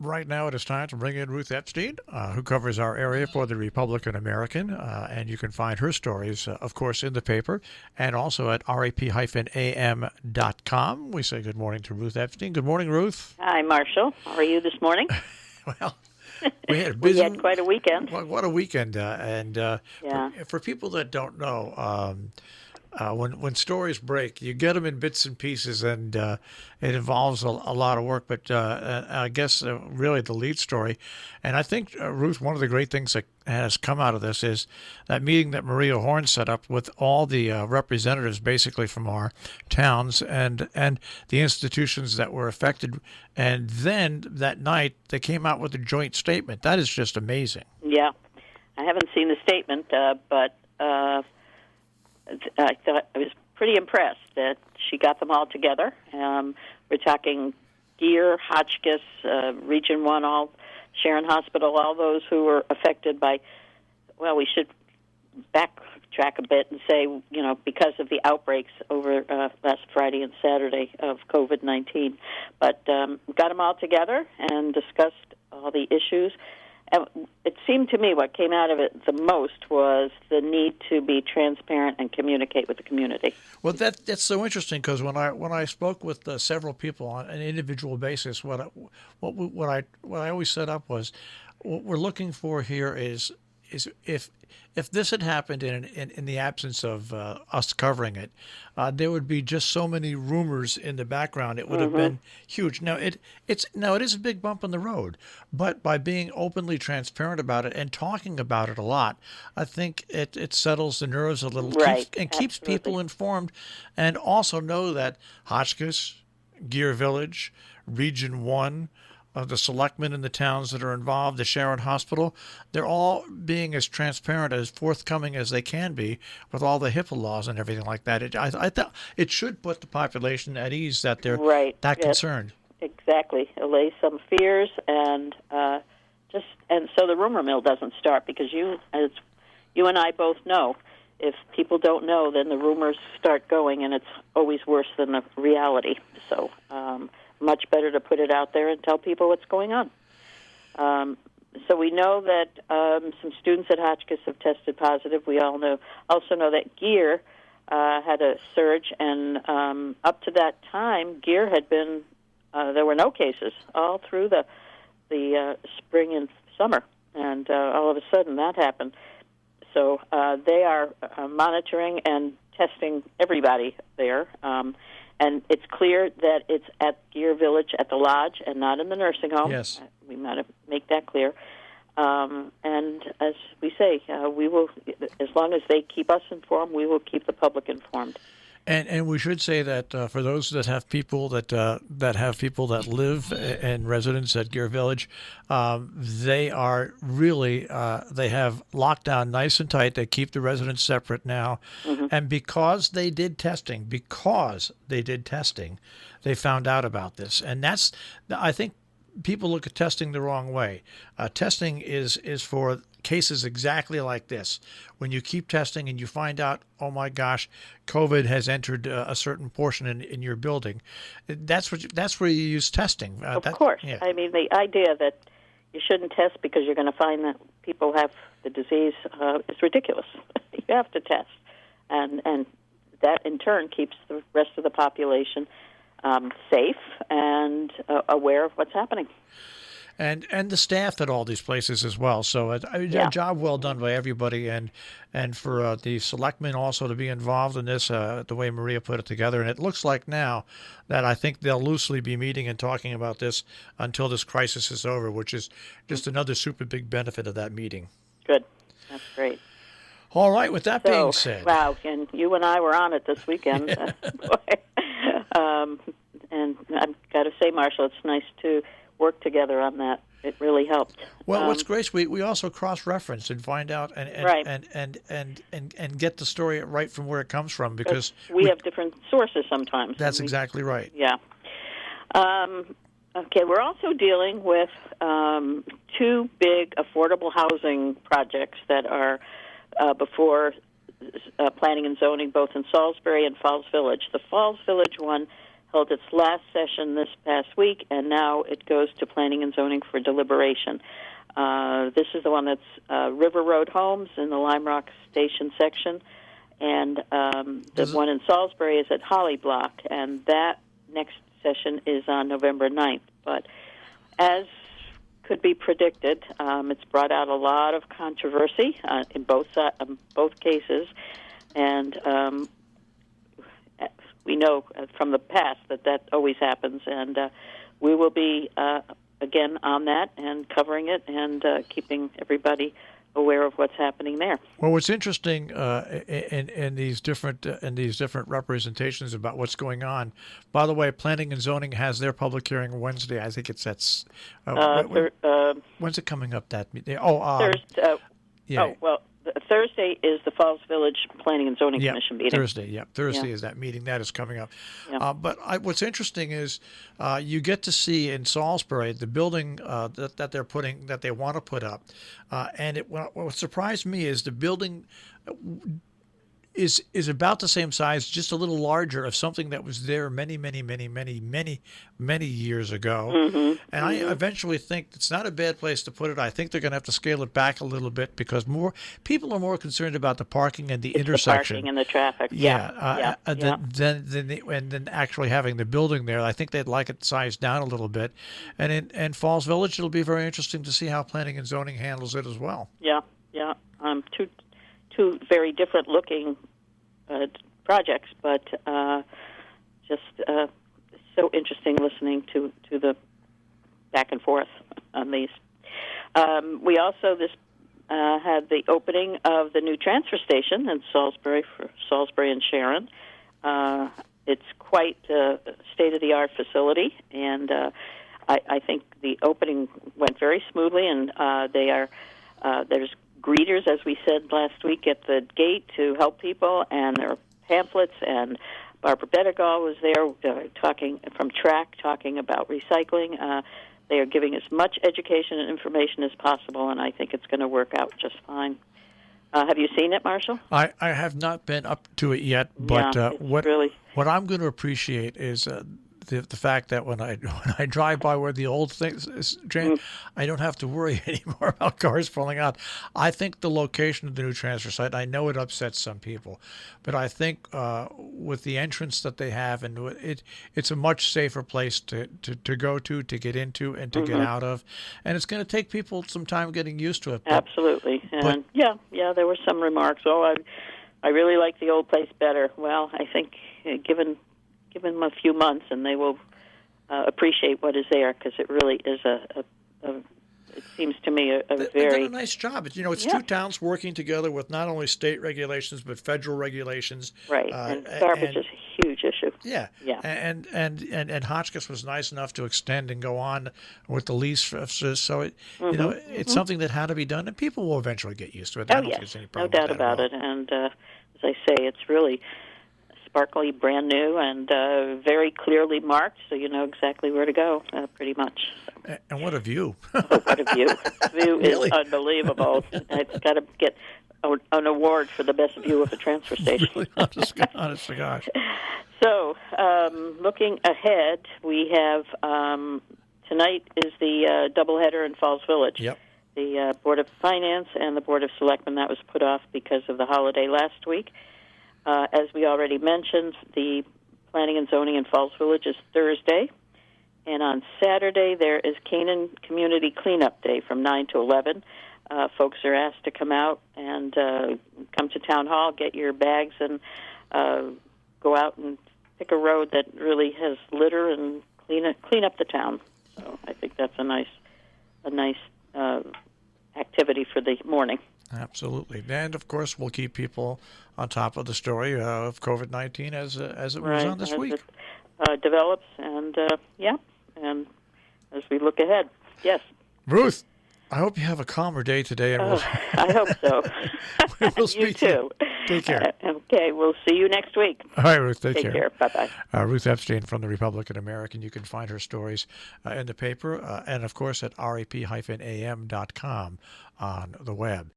right now it is time to bring in Ruth Epstein, who covers our area for the Republican-American, and you can find her stories, of course, in the paper and also at rap-am.com. We say good morning to Ruth Epstein. Good morning, Ruth. Hi, Marshall. How are you this morning? Well, we had we had quite a weekend. What a weekend! Yeah. For people that don't know, when stories break, you get them in bits and pieces, and it involves a lot of work. But I guess really the lead story, and I think, Ruth, one of the great things that has come out of this is that meeting that Maria Horn set up with all the representatives basically from our towns and the institutions that were affected. And then that night they came out with a joint statement. That is just amazing. Yeah. I haven't seen the statement, but I thought I was pretty impressed that she got them all together. We're talking Gear, Hotchkiss, Region 1, all Sharon Hospital, all those who were affected by, well, we should backtrack a bit and say, because of the outbreaks over last Friday and Saturday of COVID-19. But got them all together and discussed all the issues. It seemed to me what came out of it the most was the need to be transparent and communicate with the community. Well, that's so interesting because when I spoke with several people on an individual basis, what I always set up was what we're looking for here is if this had happened in the absence of us covering it, there would be just so many rumors in the background. It would have been huge. Now it is a big bump on the road, but by being openly transparent about it and talking about it a lot, I think it settles the nerves a little, right? Keeps people informed, and also know that Hotchkiss, Gear Village, Region 1. The selectmen in the towns that are involved, the Sharon Hospital, they're all being as transparent, as forthcoming as they can be with all the HIPAA laws and everything like that. I thought it should put the population at ease that they're concerned. Exactly. Allay some fears and so the rumor mill doesn't start, because you and I both know if people don't know, then the rumors start going, and it's always worse than the reality. So much better to put it out there and tell people what's going on. So we know that some students at Hotchkiss have tested positive. We also know that Gear had a surge, and up to that time, Gear had been there were no cases all through the spring and summer, and all of a sudden that happened. So they are monitoring and testing everybody there. And it's clear that it's at Gear Village at the lodge and not in the nursing home. Yes. We might have make that clear. And as we say, we will, as long as they keep us informed, we will keep the public informed. And we should say that for those that have people that live and residents at Gear Village, they are really they have locked down nice and tight. They keep the residents separate now, and because they did testing, they found out about this, and that's, I think, people look at testing the wrong way. Testing is for cases exactly like this. When you keep testing and you find out, oh my gosh, COVID has entered a certain portion in your building, that's where you use testing. Of course. Yeah. I mean, the idea that you shouldn't test because you're going to find that people have the disease is ridiculous. You have to test, and that in turn keeps the rest of the population safe and aware of what's happening. And the staff at all these places as well. So a job well done by everybody, and for the selectmen also to be involved in this, the way Maria put it together. And it looks like now that I think they'll loosely be meeting and talking about this until this crisis is over, which is just another super big benefit of that meeting. Good. That's great. All right, with that being said. Wow, and you and I were on it this weekend. And I've got to say, Marshall, it's nice to work together on that. It really helped. Well, what's great, we also cross-reference and find out and get the story right from where it comes from, because we have different sources sometimes. That's exactly right. Yeah. Okay, we're also dealing with two big affordable housing projects that are before planning and zoning, both in Salisbury and Falls Village. The Falls Village one held its last session this past week, and now it goes to Planning and Zoning for deliberation. This is the one that's River Road Homes in the Lime Rock Station section, and the one in Salisbury is at Holly Block, and that next session is on November 9th. But as could be predicted, it's brought out a lot of controversy in both cases, and we know from the past that always happens, and we will be again on that and covering it and keeping everybody aware of what's happening there. Well, what's interesting in these different representations about what's going on. By the way, Planning and Zoning has their public hearing Wednesday. I think it's at. When's it coming up? That meeting? Thursday. Yeah. Oh well. Thursday is the Falls Village Planning and Zoning Commission meeting. Thursday is that meeting. That is coming up. Yeah. But what's interesting is you get to see in Salisbury the building that they want to put up. And what surprised me is the building is about the same size, just a little larger, of something that was there many years ago. Mm-hmm. And I eventually think it's not a bad place to put it. I think they're going to have to scale it back a little bit because more people are more concerned about the parking and the intersection. The parking and the traffic. Than actually having the building there. I think they'd like it sized down a little bit. And in Falls Village, it'll be very interesting to see how Planning and Zoning handles it as well. Yeah. Two very different looking projects, but just so interesting listening to the back and forth on these. We also had the opening of the new transfer station in Salisbury for Salisbury and Sharon. It's quite a state-of-the-art facility, and I think the opening went very smoothly, and there's greeters, as we said last week, at the gate to help people, and there are pamphlets, and Barbara Bedegal was there talking about recycling. They are giving as much education and information as possible, and I think it's going to work out just fine. Have you seen it, Marshall? I have not been up to it yet, but what I'm going to appreciate is the fact that when I drive by where the old things is, Jane, I don't have to worry anymore about cars pulling out. I think the location of the new transfer site, I know it upsets some people, but I think with the entrance that they have, and it's a much safer place to go to get into, and to get out of, and it's going to take people some time getting used to it. Absolutely, and there were some remarks. I really like the old place better. Well, I think given them a few months, and they will appreciate what is there, because it really is it seems to me They've done a nice job. It's two towns working together with not only state regulations but federal regulations. Right, and garbage is a huge issue. Yeah. And Hotchkiss was nice enough to extend and go on with the lease, so it's something that had to be done, and people will eventually get used to it. I don't think there's any problem. No doubt about it. And as I say, it's really sparkly, brand new, and very clearly marked, so you know exactly where to go, pretty much. And what a view! What a view! The view Really? is unbelievable. I've got to get an award for the best view of a transfer station. Really, honest to gosh. So, looking ahead, we have tonight is the doubleheader in Falls Village. Yep. The Board of Finance and the Board of Selectmen, that was put off because of the holiday last week. As we already mentioned, the Planning and Zoning in Falls Village is Thursday. And on Saturday, there is Canaan Community Cleanup Day from 9 to 11. Folks are asked to come out and come to Town Hall, get your bags, and go out and pick a road that really has litter and clean up the town. So I think that's a nice activity for the morning. Absolutely. And, of course, we'll keep people on top of the story of COVID-19 as it moves on this week. It develops, and and as we look ahead. Yes. Ruth, I hope you have a calmer day today. And I hope so. We'll speak you too. Take care. Okay, we'll see you next week. All right, Ruth, take care. Bye-bye. Ruth Epstein from the Republican-American. You can find her stories in the paper and, of course, at rep-am.com on the web.